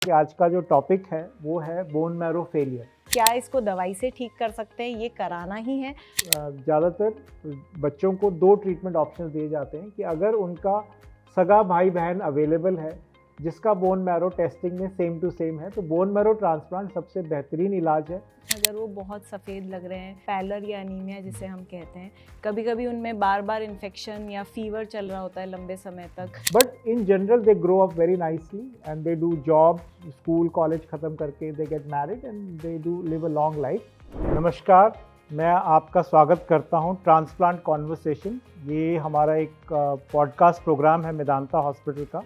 कि आज का जो टॉपिक है वो है बोन मैरो फेलियर। क्या इसको दवाई से ठीक कर सकते हैं, ये कराना ही है? ज़्यादातर बच्चों को दो ट्रीटमेंट ऑप्शन दिए जाते हैं कि अगर उनका सगा भाई बहन अवेलेबल है जिसका बोन मैरो टेस्टिंग में सेम टू सेम है तो बोन मैरो ट्रांसप्लांट सबसे बेहतरीन इलाज है। अगर वो बहुत सफ़ेद लग रहे हैं, पैलर या अनीमिया जिसे हम कहते हैं, कभी कभी उनमें बार बार इन्फेक्शन या फीवर चल रहा होता है लंबे समय तक, but in general they grow up very nicely and they do job, school college ख़त्म करके they get married and they do live a long life. नमस्कार, मैं आपका स्वागत करता हूं ट्रांसप्लांट कॉन्वर्सेशन। ये हमारा एक पॉडकास्ट प्रोग्राम है मेदांता हॉस्पिटल का,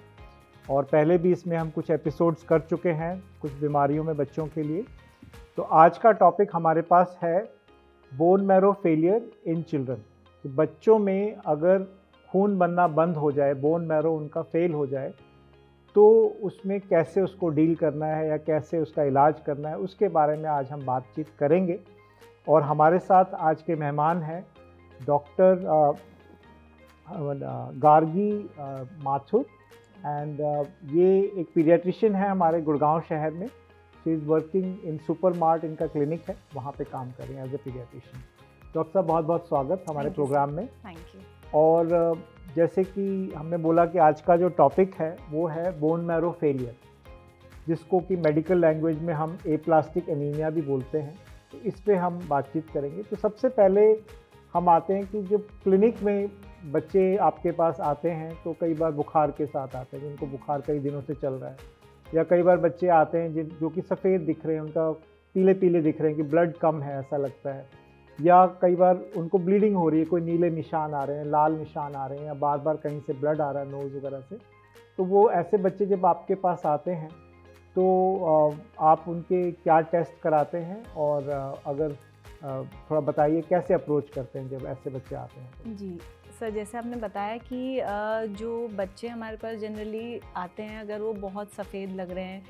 और पहले भी इसमें हम कुछ एपिसोड्स कर चुके हैं कुछ बीमारियों में बच्चों के लिए। तो आज का टॉपिक हमारे पास है bone marrow failure in children. तो बच्चों में अगर खून बनना बंद हो जाए, बोन मैरो उनका फेल हो जाए, तो उसमें कैसे उसको डील करना है या कैसे उसका इलाज करना है, उसके बारे में आज हम बातचीत करेंगे। और हमारे साथ आज के मेहमान हैं डॉक्टर गार्गी माथुर, एंड ये एक पीडियाट्रिशियन है हमारे गुड़गांव शहर में। She is working in super mart, इनका क्लिनिक है, वहाँ पे काम कर रहे हैं एज ए पीडियाट्रिशियन। डॉक्टर साहब, बहुत बहुत स्वागत हमारे प्रोग्राम में। Thank you. और जैसे कि हमने बोला कि आज का जो टॉपिक है वो है बोन मैरो फेलियर, जिसको कि मेडिकल लैंग्वेज में हम एप्लास्टिक एनीमिया भी बोलते हैं। तो इस पे हम बातचीत करेंगे। तो सबसे पहले हम आते हैं कि जब क्लिनिक में बच्चे आपके पास आते हैं तो कई बार बुखार के साथ आते हैं, जिनको बुखार कई दिनों से चल रहा है, या कई बार बच्चे आते हैं जो कि सफ़ेद दिख रहे हैं, उनका पीले पीले दिख रहे हैं कि ब्लड कम है ऐसा लगता है, या कई बार उनको ब्लीडिंग हो रही है, कोई नीले निशान आ रहे हैं, लाल निशान आ रहे हैं, या बार बार कहीं से ब्लड आ रहा है नोज़ वगैरह से। तो वो ऐसे बच्चे जब आपके पास आते हैं तो आप उनके क्या टेस्ट कराते हैं, और अगर थोड़ा बताइए कैसे अप्रोच करते हैं जब ऐसे बच्चे आते हैं? जी सर, जैसे आपने बताया कि जो बच्चे हमारे पास जनरली आते हैं, अगर वो बहुत सफ़ेद लग रहे हैं,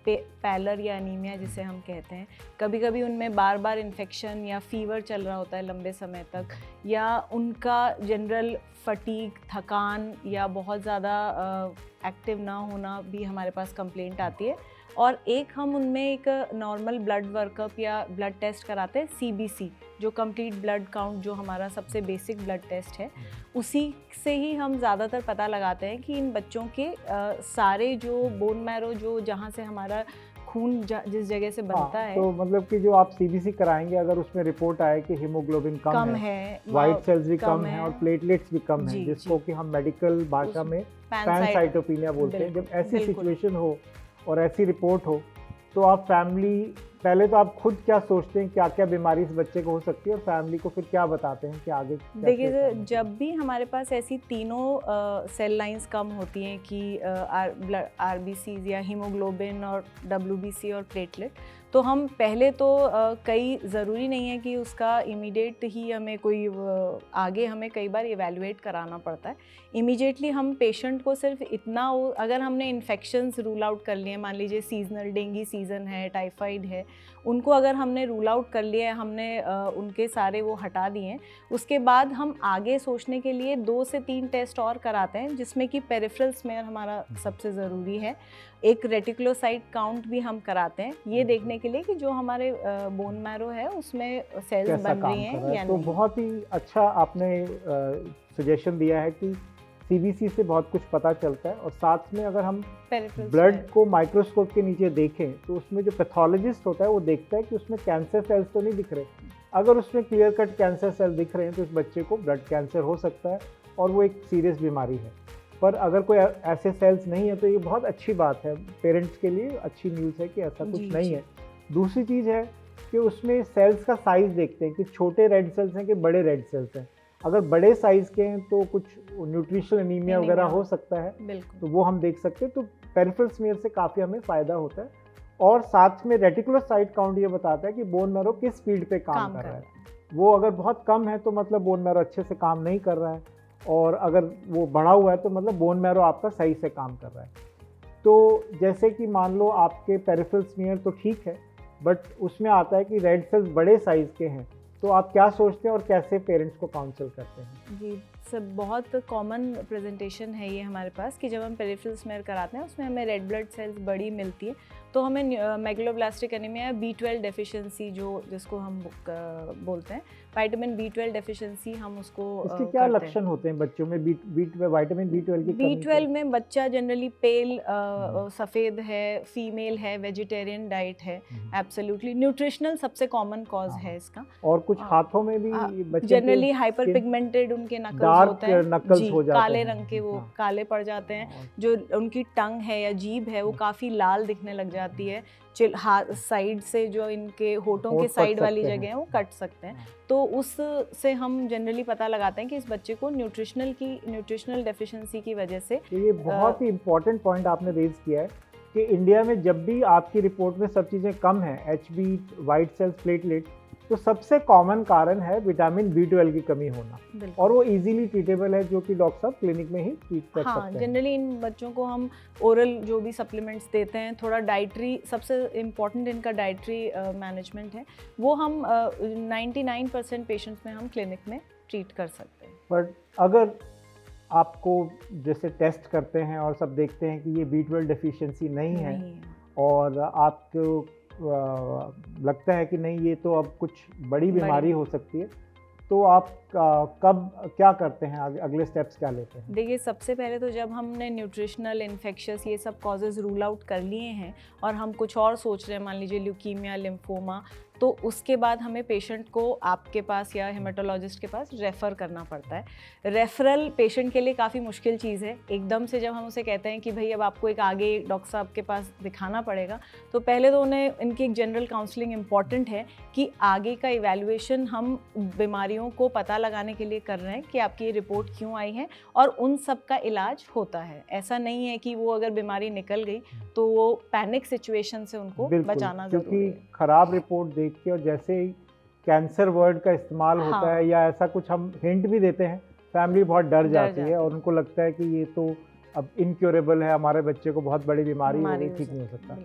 पैलर या अनीमिया जिसे हम कहते हैं, कभी कभी उनमें बार बार इन्फेक्शन या फीवर चल रहा होता है लंबे समय तक, या उनका जनरल फटीग, थकान या बहुत ज़्यादा एक्टिव ना होना भी हमारे पास कंप्लेंट आती है। और एक हम उनमें एक नॉर्मल ब्लड वर्कअप या ब्लड टेस्ट कराते हैं, CBC, जो कंप्लीट ब्लड काउंट, जो हमारा सबसे बेसिक ब्लड टेस्ट है। उसी से ही हम ज़्यादातर पता लगाते हैं कि इन बच्चों के सारे जो बोन मैरो, जो जहाँ से हमारा खून जिस जगह से बनता है, तो मतलब कि जो आप CBC कराएंगे, अगर उसमें रिपोर्ट आए कि हीमोग्लोबिन कम है, वाइट सेल्स भी कम है और प्लेटलेट्स भी कम है, जिसको कि हम मेडिकल भाषा में पैनसाइटोपिनिया बोलते हैं, जब ऐसी सिचुएशन हो और ऐसी रिपोर्ट हो, तो आप फैमिली, पहले तो आप खुद क्या सोचते हैं क्या क्या बीमारी इस बच्चे को हो सकती है, और फैमिली को फिर क्या बताते हैं कि आगे? देखिए, जब भी हमारे पास ऐसी तीनों सेल लाइंस कम होती हैं कि RBCs या हीमोग्लोबिन और WBC और प्लेटलेट, तो हम पहले तो कई ज़रूरी नहीं है कि उसका इमीडिएट ही हमें कोई आगे हमें कई बार इवैल्यूएट कराना पड़ता है। इमीडिएटली हम पेशेंट को सिर्फ इतना, अगर हमने इन्फेक्शंस रूल आउट कर लिए, मान लीजिए सीजनल डेंगू सीज़न है, टाइफाइड है, उनको अगर हमने रूल आउट कर लिया है, हमने उनके सारे वो हटा दिए हैं, उसके बाद हम आगे सोचने के लिए 2 से 3 टेस्ट और कराते हैं, जिसमें कि पेरिफेरल स्मेयर हमारा सबसे ज़रूरी है। एक रेटिकुलोसाइट काउंट भी हम कराते हैं, ये देखने के लिए कि जो हमारे बोन मैरो है उसमें सेल्स बन रही हैं या तो नहीं। बहुत ही अच्छा आपने सजेशन दिया है कि CBC से बहुत कुछ पता चलता है। और साथ में अगर हम ब्लड को माइक्रोस्कोप के नीचे देखें तो उसमें जो पैथोलॉजिस्ट होता है वो देखता है कि उसमें कैंसर सेल्स तो नहीं दिख रहे। अगर उसमें क्लियर कट कैंसर सेल दिख रहे हैं तो इस बच्चे को ब्लड कैंसर हो सकता है और वो एक सीरियस बीमारी है। पर अगर कोई ऐसे सेल्स नहीं है तो ये बहुत अच्छी बात है, पेरेंट्स के लिए अच्छी न्यूज़ है कि ऐसा कुछ नहीं है। दूसरी चीज़ है कि उसमें सेल्स का साइज़ देखते हैं कि छोटे रेड सेल्स हैं कि बड़े रेड सेल्स हैं। अगर बड़े साइज़ के हैं तो कुछ न्यूट्रिशनल एनीमिया वगैरह हो सकता है, तो वो हम देख सकते हैं। तो पेरिफेरल स्मीयर से काफ़ी हमें फ़ायदा होता है। और साथ में रेटिकुलोसाइट काउंट ये बताता है कि बोन मैरो किस स्पीड पे काम कर रहा है। वो अगर बहुत कम है तो मतलब बोन मैरो अच्छे से काम नहीं कर रहा है, और अगर वो बढ़ा हुआ है तो मतलब बोन मैरो आपका सही से काम कर रहा है। तो जैसे कि मान लो आपके पेरिफेरल स्मीयर तो ठीक है, बट उसमें आता है कि रेड सेल्स बड़े साइज़ के हैं, तो आप क्या सोचते हैं और कैसे पेरेंट्स को काउंसिल करते हैं? जी बहुत कॉमन प्रेजेंटेशन है ये हमारे पास कि जब हम पेरिफेरल स्मेयर कराते हैं उसमें हमें रेड ब्लड सेल्स बड़ी मिलती है, तो हमें मेगलोब्लास्टिक एनीमिया B12 डेफिशिएंसी जिसको हम बोलते हैं, विटामिन B12 डेफिशिएंसी हम उसको इसके क्या लक्षण होते हैं बच्चों में विटामिन B12 की कमी? B12 में बच्चा जनरली पेल सफ़ेद है, फीमेल है, वेजिटेरियन डाइट है, एब्सोल्युटली न्यूट्रिशनल सबसे कॉमन कॉज है इसका। और कुछ हाथों में भी बच्चे जनरली हाइपर पिगमेंटेड उनके नकल्स होते हैं, नकल्स हो जाते काले हैं, रंग के, वो काले पड़ जाते हैं। जो उनकी टंग है या जीभ है वो काफ़ी लाल दिखने लग जाती है, साइड से जो इनके होठों के साइड वाली जगह है वो कट सकते हैं। तो उससे हम जनरली पता लगाते हैं कि इस बच्चे को न्यूट्रिशनल डेफिशिएंसी की वजह से। तो ये बहुत ही इम्पोर्टेंट पॉइंट आपने रेज किया है कि इंडिया में जब भी आपकी रिपोर्ट में सब चीज़ें कम हैं, HB, वाइट सेल्स, प्लेटलेट, तो सबसे कॉमन कारण है विटामिन B12 की कमी होना, और वो इजीली ट्रीटेबल है, जो कि डॉक्टर साहब क्लिनिक में ही ट्रीट कर सकते हैं। जनरली इन बच्चों को हम ओरल जो भी सप्लीमेंट्स देते हैं, थोड़ा डाइटरी, सबसे इम्पॉर्टेंट इनका डाइटरी मैनेजमेंट है, वो हम 99% पेशेंट्स में हम क्लिनिक में ट्रीट कर सकते हैं। बट अगर आपको जैसे टेस्ट करते हैं और सब देखते हैं कि ये B12 डेफिशिएंसी नहीं है, और आपको लगता है कि नहीं ये तो अब कुछ बड़ी बीमारी हो सकती है, तो आप कब क्या करते हैं, अगले स्टेप्स क्या लेते हैं? देखिए, सबसे पहले तो जब हमने न्यूट्रिशनल, इन्फेक्शियस ये सब कॉजेज़ रूल आउट कर लिए हैं और हम कुछ और सोच रहे हैं, मान लीजिए ल्यूकीमिया, लिम्फोमा, तो उसके बाद हमें पेशेंट को आपके पास या हेमेटोलॉजिस्ट के पास रेफ़र करना पड़ता है। रेफरल पेशेंट के लिए काफ़ी मुश्किल चीज़ है। एकदम से जब हम उसे कहते हैं कि भाई अब आपको एक आगे डॉक्टर साहब के पास दिखाना पड़ेगा, तो पहले तो उन्हें इनकी एक जनरल काउंसलिंग इम्पॉर्टेंट है कि आगे का इवैल्यूएशन हम बीमारियों को पता लगाने के लिए कर रहे हैं कि आपकी ये रिपोर्ट क्यों आई है, और उन सब का इलाज होता है। ऐसा नहीं है कि वो अगर बीमारी निकल गई तो वो पैनिक सिचुएशन से उनको बचाना ज़रूरी है। क्योंकि ख़राब रिपोर्ट देख के, और जैसे ही कैंसर वर्ड का इस्तेमाल होता है या ऐसा कुछ हम हिंट भी देते हैं, फैमिली बहुत डर जाती है और उनको लगता है कि ये तो अब इनक्योरेबल है, हमारे बच्चे को बहुत बड़ी बीमारी हो गई, ठीक नहीं हो सकता।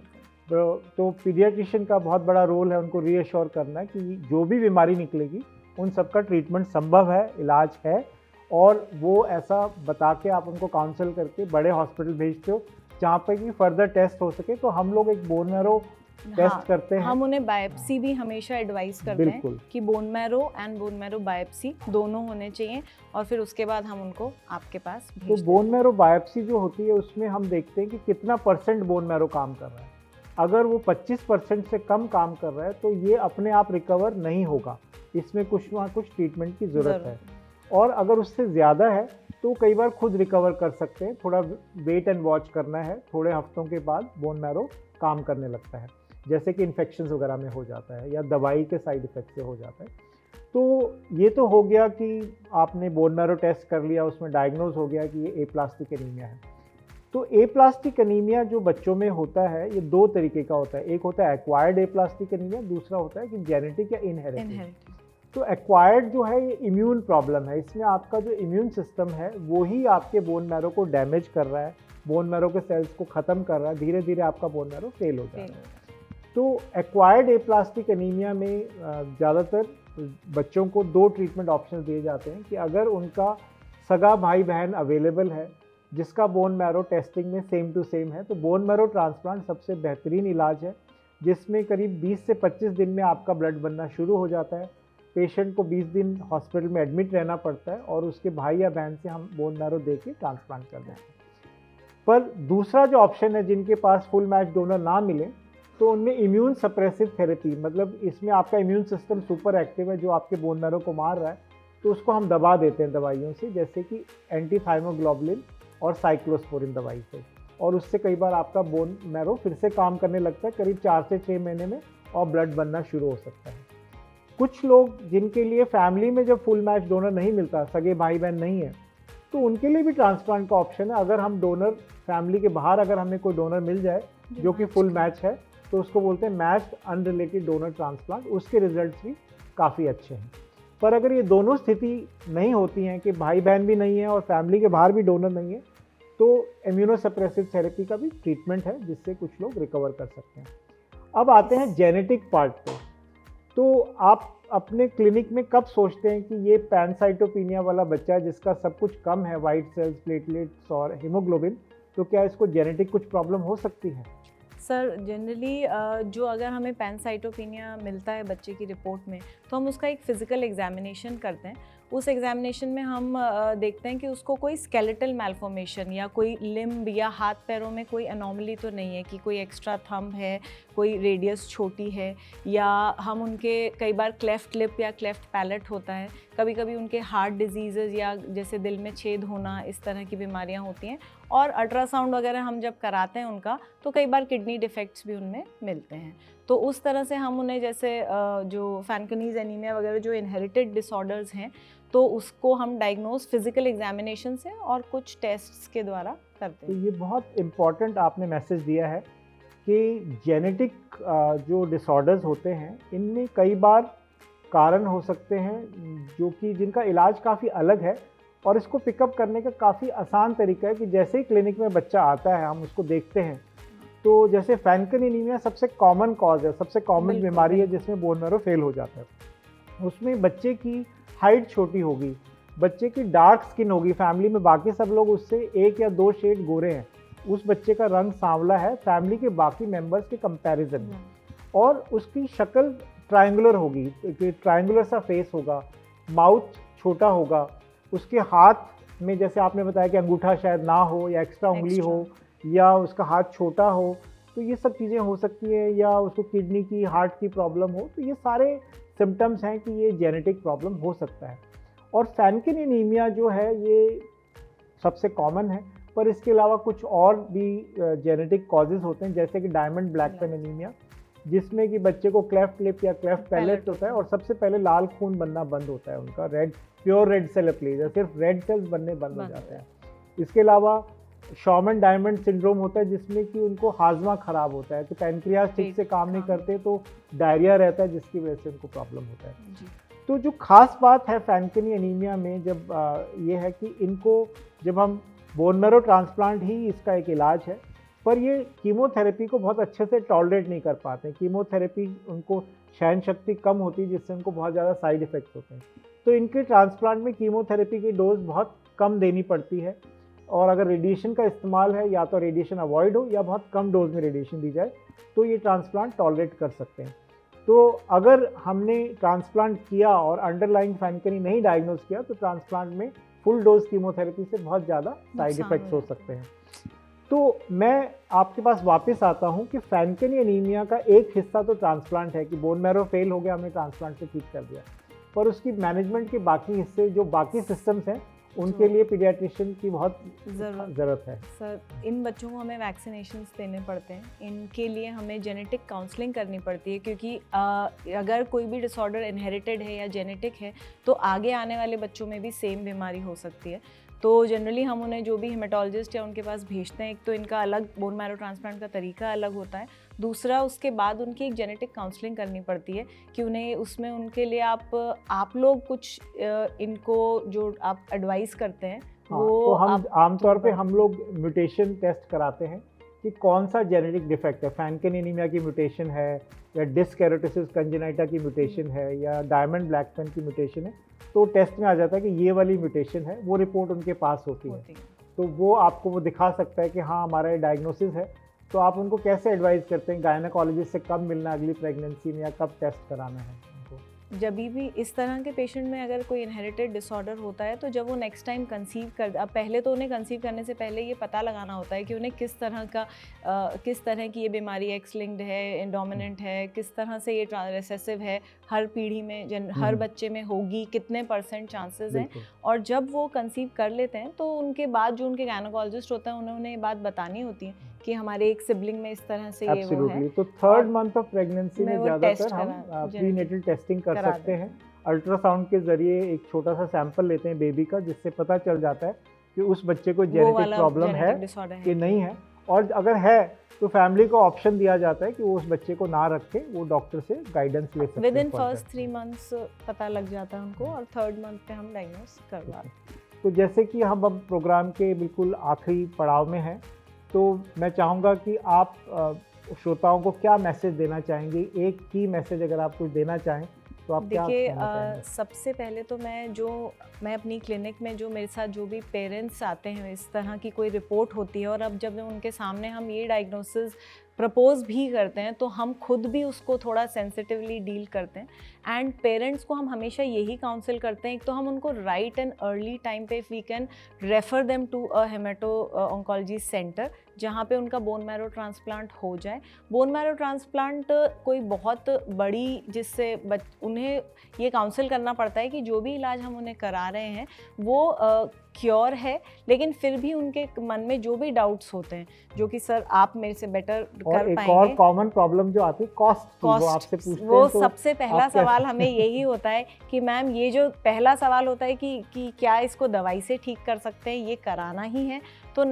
तो पीडियाट्रिशियन का बहुत बड़ा रोल है उनको रीअश्योर करना कि जो भी बीमारी निकलेगी उन सब का ट्रीटमेंट संभव है, इलाज है, और वो ऐसा बता के आप उनको काउंसल करके बड़े हॉस्पिटल भेजते हो जहाँ पर कि फर्दर टेस्ट हो सके। तो हम लोग एक बोन मैरो टेस्ट करते हैं, हम उन्हें बायोप्सी भी हमेशा एडवाइस करते हैं कि bone marrow and bone marrow biopsy दोनों होने चाहिए, और फिर उसके बाद हम उनको आपके पास भेजते हैं। तो बोन मैरो बायोप्सी जो होती है उसमें हम देखते हैं कि कितना % बोन मैरो काम कर रहा है। अगर वो 25% से कम काम कर रहा है तो ये अपने आप रिकवर नहीं होगा, इसमें कुछ ना कुछ ट्रीटमेंट की ज़रूरत है। और अगर उससे ज़्यादा है तो कई बार खुद रिकवर कर सकते हैं, थोड़ा वेट एंड वॉच करना है, थोड़े हफ्तों के बाद बोन मैरो काम करने लगता है, जैसे कि इन्फेक्शंस वगैरह में हो जाता है या दवाई के साइड इफ़ेक्ट से हो जाता है। तो ये तो हो गया कि आपने बोन मैरो टेस्ट कर लिया, उसमें डायग्नोज हो गया कि ये एप्लास्टिक एनीमिया है। तो एप्लास्टिक एनीमिया जो बच्चों में होता है ये 2 तरीके का होता है, एक होता है एक्वायर्ड एप्लास्टिक एनीमिया, दूसरा होता है कि जेनेटिक या इनहेरिटेड। तो एक्वायर्ड जो है ये इम्यून प्रॉब्लम है, इसमें आपका जो इम्यून सिस्टम है वो ही आपके बोन मैरो को डैमेज कर रहा है, बोन मैरो के सेल्स को ख़त्म कर रहा है, धीरे धीरे आपका बोन मैरो फेल हो जा रहा है। तो एक्वायर्ड एप्लास्टिक एनीमिया में ज़्यादातर बच्चों को 2 ट्रीटमेंट ऑप्शन दिए जाते हैं कि अगर उनका सगा भाई बहन अवेलेबल है जिसका बोन मैरो टेस्टिंग में सेम टू सेम है, तो बोन मैरो ट्रांसप्लांट सबसे बेहतरीन इलाज है, जिसमें करीब 20 से 25 दिन में आपका ब्लड बनना शुरू हो जाता है। पेशेंट को 20 दिन हॉस्पिटल में एडमिट रहना पड़ता है और उसके भाई या बहन से हम बोन मैरो दे के ट्रांसप्लांट कर देते हैं। पर दूसरा जो ऑप्शन है, जिनके पास फुल मैच डोनर ना मिले, तो उनमें इम्यून सप्रेसिव थेरेपी, मतलब इसमें आपका इम्यून सिस्टम सुपर एक्टिव है जो आपके बोन मैरो को मार रहा है, तो उसको हम दबा देते हैं दवाइयों से, जैसे कि एंटीथाइमोग्लोबुलिन और साइक्लोस्पोरिन दवाई से, और उससे कई बार आपका बोन मैरो फिर से काम करने लगता है करीब 4 से 6 महीने में, और ब्लड बनना शुरू हो सकता है। कुछ लोग जिनके लिए फैमिली में जब फुल मैच डोनर नहीं मिलता, सगे भाई बहन नहीं है, तो उनके लिए भी ट्रांसप्लांट का ऑप्शन है। अगर हम डोनर फैमिली के बाहर अगर हमें कोई डोनर मिल जाए जो कि फुल मैच है, तो उसको बोलते हैं मैच्ड अनरिलेटेड डोनर ट्रांसप्लांट, उसके रिजल्ट्स भी काफ़ी अच्छे हैं। पर अगर ये दोनों स्थिति नहीं होती हैं कि भाई बहन भी नहीं है और फैमिली के बाहर भी डोनर नहीं है, तो इम्यूनोसप्रेसिव थेरेपी का भी ट्रीटमेंट है जिससे कुछ लोग रिकवर कर सकते हैं। अब आते हैं जेनेटिक पार्ट पे। तो आप अपने क्लिनिक में कब सोचते हैं कि ये पैनसाइटोपिनिया वाला बच्चा है जिसका सब कुछ कम है, वाइट सेल्स, प्लेटलेट्स और हीमोग्लोबिन, तो क्या इसको जेनेटिक कुछ प्रॉब्लम हो सकती है? सर जनरली जो अगर हमें पैनसाइटोपिनिया मिलता है बच्चे की रिपोर्ट में, तो हम उसका एक फ़िज़िकल एग्जामिनेशन करते हैं। उस एग्जामिनेशन में हम देखते हैं कि उसको कोई स्केलेटल मैल्फॉर्मेशन या कोई लिम्ब या हाथ पैरों में कोई अनोमली तो नहीं है, कि कोई एक्स्ट्रा थंब है, कोई रेडियस छोटी है, या हम उनके कई बार क्लेफ्ट लिप या क्लेफ्ट पैलेट होता है, कभी कभी उनके हार्ट डिजीज़ या जैसे दिल में छेद होना, इस तरह की बीमारियां होती हैं। और अल्ट्रासाउंड वगैरह हम जब कराते हैं उनका, तो कई बार किडनी डिफेक्ट्स भी उनमें मिलते हैं। तो उस तरह से हम उन्हें जैसे जो फैनकनीज एनीमिया वगैरह जो इनहेरिटेड डिसऑर्डर्स हैं, तो उसको हम डायग्नोज फिजिकल एग्जामिनेशन से और कुछ टेस्ट्स के द्वारा करते हैं। तो ये बहुत इम्पॉर्टेंट आपने मैसेज दिया है कि जेनेटिक जो डिसऑर्डर्स होते हैं इनमें कई बार कारण हो सकते हैं जो कि जिनका इलाज काफ़ी अलग है, और इसको पिकअप करने का काफ़ी आसान तरीका है कि जैसे ही क्लिनिक में बच्चा आता है हम उसको देखते हैं। तो जैसे फैनकन एनीमिया सबसे कॉमन कॉज है, सबसे कॉमन बीमारी है जिसमें बोन मैरो फेल हो जाता है। उसमें बच्चे की हाइट छोटी होगी, बच्चे की डार्क स्किन होगी, फैमिली में बाकी सब लोग उससे 1 या 2 शेड गोरे हैं, उस बच्चे का रंग सांवला है फैमिली के बाकी मेंबर्स के कंपैरिजन में, और उसकी शक्ल ट्रायंगुलर होगी, ट्रायंगुलर सा फेस होगा, माउथ छोटा होगा, उसके हाथ में जैसे आपने बताया कि अंगूठा शायद ना हो या एक्स्ट्रा उंगली हो, या उसका हाथ छोटा हो, तो ये सब चीज़ें हो सकती हैं, या उसको किडनी की, हार्ट की प्रॉब्लम हो। तो ये सारे सिम्टम्स हैं कि ये जेनेटिक प्रॉब्लम हो सकता है। और फैनकन एनीमिया जो है ये सबसे कॉमन है, पर इसके अलावा कुछ और भी जेनेटिक कॉजेज़ होते हैं, जैसे कि डायमंड ब्लैकपन एनीमिया, जिसमें कि बच्चे को क्लेफ्ट लिप या क्लेफ्ट पैलेट होता है, और सबसे पहले लाल खून बनना बंद होता है उनका, प्योर रेड सेल एप्लेजिया, सिर्फ रेड सेल्स बनने बंद हो जाते हैं। इसके अलावा शॉमन डायमंड सिंड्रोम होता है जिसमें कि उनको हाजमा खराब होता है, तो पैनक्रियाज ठीक से काम नहीं करते, तो डायरिया रहता है जिसकी वजह से उनको प्रॉब्लम होता है। तो जो खास बात है फैनकन एनीमिया में जब ये है कि इनको जब हम बोन मैरो ट्रांसप्लांट ही इसका एक इलाज है, पर ये कीमोथेरेपी को बहुत अच्छे से टॉलरेट नहीं कर पाते। कीमोथेरेपी उनको सहन शक्ति कम होती है जिससे उनको बहुत ज़्यादा साइड इफ़ेक्ट्स होते हैं। तो इनके ट्रांसप्लांट में कीमोथेरेपी की डोज बहुत कम देनी पड़ती है, और अगर रेडिएशन का इस्तेमाल है या तो रेडिएशन अवॉइड हो या बहुत कम डोज में रेडिएशन दी जाए, तो ये ट्रांसप्लांट टॉलरेट कर सकते हैं। तो अगर हमने ट्रांसप्लांट किया और अंडरलाइंग फैनकनी नहीं डायग्नोज किया, तो ट्रांसप्लांट में फुल डोज कीमोथेरेपी से बहुत ज़्यादा साइड इफ़ेक्ट्स हो सकते हैं। तो मैं आपके पास वापस आता हूं कि फैनकन एनीमिया का एक हिस्सा तो ट्रांसप्लांट है कि बोन मैरो फेल हो गया, हमने ट्रांसप्लांट से ठीक कर दिया, पर उसकी मैनेजमेंट के बाकी हिस्से जो बाकी सिस्टम्स हैं उनके लिए पीडियाट्रिशियन की बहुत ज़रूरत है। सर इन बच्चों को हमें वैक्सीनेशंस देने पड़ते हैं, इनके लिए हमें जेनेटिक काउंसलिंग करनी पड़ती है, क्योंकि अगर कोई भी डिसऑर्डर इनहेरिटेड है या जेनेटिक है तो आगे आने वाले बच्चों में भी सेम बीमारी हो सकती है। तो जनरली हम उन्हें जो भी हेमेटोलॉजिस्ट या उनके पास भेजते हैं, एक तो इनका अलग बोन मैरो ट्रांसप्लांट का तरीका अलग होता है, दूसरा उसके बाद उनकी एक जेनेटिक काउंसलिंग करनी पड़ती है कि उन्हें उसमें उनके लिए आप लोग कुछ इनको जो आप एडवाइस करते हैं वो तो हम आमतौर पे हम लोग म्यूटेशन टेस्ट कराते हैं कि कौन सा जेनेटिक डिफेक्ट है, फैनकन एनीमिया की म्यूटेशन है या डिस्केरोटिसिस कंजेनाइटा की म्यूटेशन है या डायमंड ब्लैकपन की म्यूटेशन है, तो टेस्ट में आ जाता है कि ये वाली म्यूटेशन है, वो रिपोर्ट उनके पास होती है। तो वो आपको वो दिखा सकता है कि हाँ हमारा ये डायग्नोसिस है। तो आप उनको कैसे एडवाइस करते हैं गायनेकोलॉजिस्ट से कब मिलना अगली प्रेगनेंसी में, या कब टेस्ट कराना है उनको? जब भी इस तरह के पेशेंट में अगर कोई इनहेरिटेड डिसऑर्डर होता है, तो जब वो नेक्स्ट टाइम कंसीव कर, अब पहले तो उन्हें कंसीव करने से पहले ये पता लगाना होता है कि उन्हें किस तरह की ये बीमारी एक्स लिंक्ड है, डोमिनेंट है, किस तरह से ये रिसेसिव है, हर पीढ़ी में हर बच्चे में होगी, कितने % चांसेस हैं। और जब वो कंसीव कर लेते हैं तो उनके बाद जो उनके गायनेकोलॉजिस्ट होता है उन्हें ये बात बतानी होती है कि हमारे एक सिबलिंग में इस तरह से ये वो है। तो 3rd मंथ ऑफ प्रेगनेंसी में ज़्यादातर हम प्रीनेटल टेस्टिंग कर सकते हैं। अल्ट्रासाउंड के जरिए एक छोटा सा सैंपल लेते हैं बेबी का, जिससे पता चल जाता है कि उस बच्चे को जेनेटिक प्रॉब्लम है कि नहीं है, और अगर है तो फैमिली को ऑप्शन दिया जाता है कि वो उस बच्चे को ना रखे, वो डॉक्टर से गाइडेंस ले सकते हैं। विद इन फर्स्ट 3 मंथ्स पता लग जाता है उनको, और 3rd मंथ पे हम डायग्नोस करवाते हैं। तो जैसे कि हम अब प्रोग्राम के बिल्कुल आखिरी पड़ाव में हैं, तो मैं चाहूँगा कि आप श्रोताओं को क्या मैसेज देना चाहेंगे? एक की मैसेज अगर आप कुछ देना चाहें तो आप क्या देखिए, कहना चाहेंगे? सबसे पहले तो मैं अपनी क्लिनिक में जो मेरे साथ जो भी पेरेंट्स आते हैं, इस तरह की कोई रिपोर्ट होती है और अब जब उनके सामने हम ये डायग्नोसिस प्रपोज भी करते हैं तो हम खुद भी उसको थोड़ा सेंसिटिवली डील करते हैं। एंड पेरेंट्स को हम हमेशा यही काउंसिल करते हैं, एक तो हम उनको राइट एंड अर्ली टाइम पे if we can refer them to a hemato oncology centre जहाँ पे उनका बोन मैरो ट्रांसप्लांट हो जाए। बोन मैरो ट्रांसप्लांट कोई बहुत बड़ी जिससे उन्हें ये काउंसिल करना पड़ता है कि जो भी इलाज हम उन्हें करा रहे हैं वो क्योर है, लेकिन फिर भी उनके मन में जो भी डाउट्स होते हैं जो कि सर आप मेरे से बेटर कर पाएंगे। एक और कॉमन प्रॉब्लम जो आती है कॉस्ट, वो आपसे पूछते हैं, वो तो सबसे पहला सवाल हमें यही होता है कि मैम ये जो पहला सवाल होता है कि क्या इसको दवाई से ठीक कर सकते हैं, ये कराना ही है। तो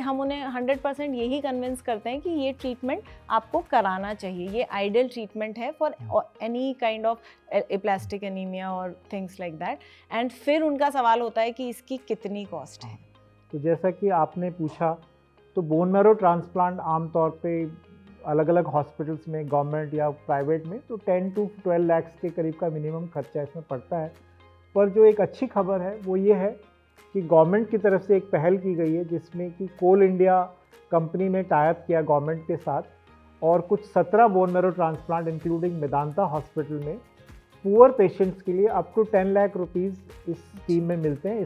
हम उन्हें 100% यही कन्विंस करते हैं कि ये ट्रीटमेंट आपको कराना चाहिए, ये आइडियल ट्रीटमेंट है for any kind of aplastic anaemia और थिंग्स लाइक दैट। एंड फिर उनका सवाल होता है कि इसकी कितनी कॉस्ट है। तो जैसा कि आपने पूछा, तो बोन मैरो ट्रांसप्लांट आमतौर पे अलग अलग हॉस्पिटल्स में, गवर्नमेंट या प्राइवेट में, तो 10 to 12 लाख के करीब का मिनिमम खर्चा इसमें पड़ता है। पर जो एक अच्छी खबर है वो ये है कि गवर्नमेंट की तरफ से एक पहल की गई है जिसमें कि कोल इंडिया कंपनी ने टाइप किया गवर्नमेंट के साथ, और कुछ 17 bone marrow transplant including Medanta hospital में पुअर पेशेंट्स के लिए अप टू 10 लाख रुपीज़ इस स्कीम में मिलते हैं।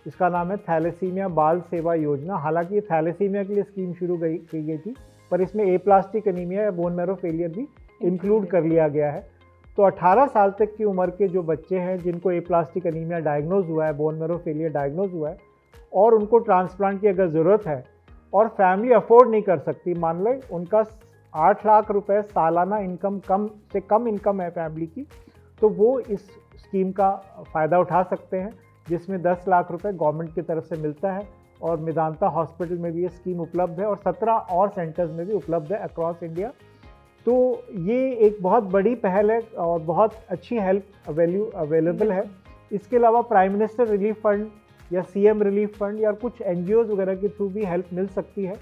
इसका नाम है थैलेसीमिया बाल सेवा योजना। हालांकि ये थैलेसीमिया के लिए स्कीम शुरू की गई थी, पर इसमें एप्लास्टिक एनीमिया या बोन मैरो फेलियर भी इंक्लूड कर लिया गया है। तो 18 साल तक की उम्र के जो बच्चे हैं जिनको एप्लास्टिक एनीमिया डायग्नोज हुआ है, बोन मैरो फेलियर डायग्नोज हुआ है, और उनको ट्रांसप्लांट की अगर ज़रूरत है और फैमिली अफोर्ड नहीं कर सकती, मान लें उनका 8 लाख रुपए सालाना इनकम कम से कम इनकम है फैमिली की, तो वो इस स्कीम का फ़ायदा उठा सकते हैं, जिसमें 10 लाख रुपए गवर्नमेंट की तरफ से मिलता है। और मेदांता हॉस्पिटल में भी ये स्कीम उपलब्ध है और 17 और सेंटर्स में भी उपलब्ध है अक्रॉस इंडिया। तो ये एक बहुत बड़ी पहल है और बहुत अच्छी हेल्प अवेलेबल है। इसके अलावा प्राइम मिनिस्टर रिलीफ फंड या सीएम रिलीफ फंड या कुछ एनजीओज वगैरह के थ्रू भी हेल्प मिल सकती है।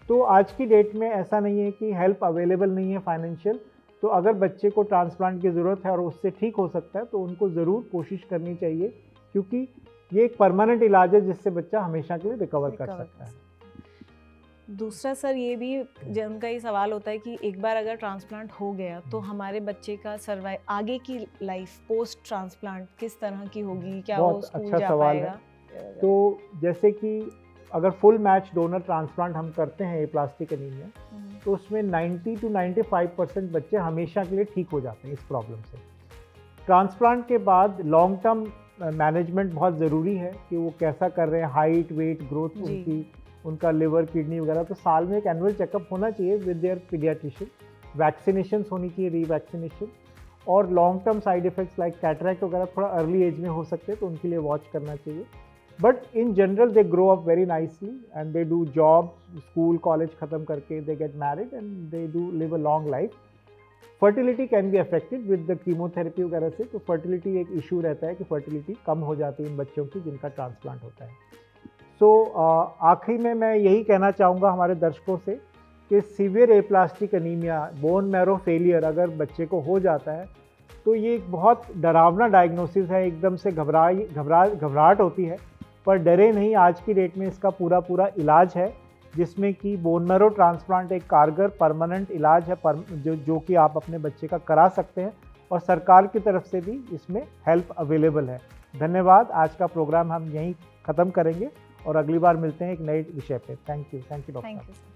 तो आज की डेट में ऐसा नहीं है कि हेल्प अवेलेबल नहीं है फाइनेंशियल। तो अगर बच्चे को ट्रांसप्लांट की ज़रूरत है और उससे ठीक हो सकता है तो उनको ज़रूर कोशिश करनी चाहिए, क्योंकि ये एक परमानेंट इलाज है जिससे बच्चा हमेशा के लिए रिकवर कर सकता है। दूसरा सर ये भी उनका ये सवाल होता है कि एक बार अगर ट्रांसप्लांट हो गया तो हमारे बच्चे का आगे की लाइफ पोस्ट ट्रांसप्लांट किस तरह की होगी, क्या वो स्कूल जा पाएगा? तो जैसे कि अगर फुल मैच डोनर ट्रांसप्लांट हम करते हैं प्लास्टिक एनीमिया, तो उसमें 90 to 95% बच्चे हमेशा के लिए ठीक हो जाते हैं इस प्रॉब्लम से। ट्रांसप्लांट के बाद लॉन्ग टर्म मैनेजमेंट बहुत ज़रूरी है कि वो कैसा कर रहे हैं, हाइट, वेट, ग्रोथ उनका लिवर, किडनी वगैरह। तो साल में एक एनुअल चेकअप होना चाहिए विद देयर पीडियाट्रिशियन, वैक्सीनेशन होनी चाहिए, रीवैक्सीनेशन, और long term side effects like cataract वगैरह थोड़ा अर्ली एज में हो सकते हैं, तो उनके लिए वॉच करना चाहिए। But in general they grow up very nicely and they do job, school college ख़त्म करके they get married and they do live a long life. Fertility can be affected with the chemotherapy वगैरह से, तो fertility एक issue रहता है कि fertility कम हो जाती है इन बच्चों की जिनका ट्रांसप्लांट होता है। सो आखिरी में मैं यही कहना चाहूँगा हमारे दर्शकों से कि severe aplastic anaemia, bone marrow failure अगर बच्चे को हो जाता है तो ये एक बहुत डरावना डायग्नोसिस है, एकदम से घबराहट होती है, पर डरे नहीं। आज की डेट में इसका पूरा इलाज है, जिसमें कि बोन मैरो ट्रांसप्लांट एक कारगर परमानेंट इलाज है जो कि आप अपने बच्चे का करा सकते हैं, और सरकार की तरफ से भी इसमें हेल्प अवेलेबल है। धन्यवाद। आज का प्रोग्राम हम यहीं ख़त्म करेंगे और अगली बार मिलते हैं एक नए विषय पे। Thank you doctor.